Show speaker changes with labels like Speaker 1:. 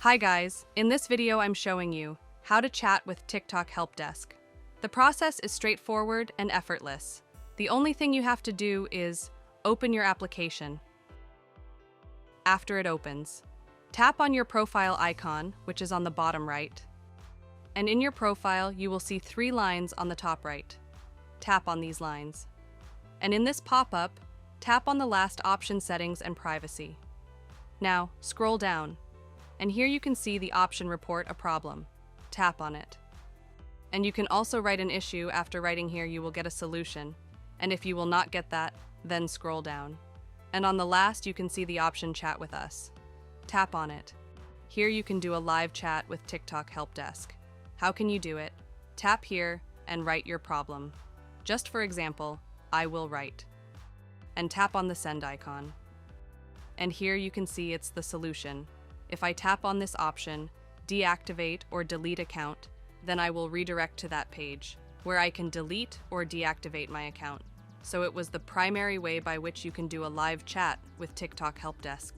Speaker 1: Hi guys, in this video I'm showing you how to chat with TikTok Helpdesk. The process is straightforward and effortless. The only thing you have to do is open your application. After it opens, tap on your profile icon, which is on the bottom right. And in your profile, you will see 3 lines on the top right. Tap on these lines. And in this pop-up, tap on the last option settings and privacy. Now, scroll down. And here you can see the option report a problem. Tap on it. And you can also write an issue. After writing here, you will get a solution. And if you will not get that, then scroll down. And on the last, you can see the option chat with us. Tap on it. Here you can do a live chat with TikTok Helpdesk. How can you do it? Tap here and write your problem. Just for example, I will write. And tap on the send icon. And here you can see it's the solution. If I tap on this option, deactivate or delete account, then I will redirect to that page, where I can delete or deactivate my account. So it was the primary way by which you can do a live chat with TikTok Helpdesk.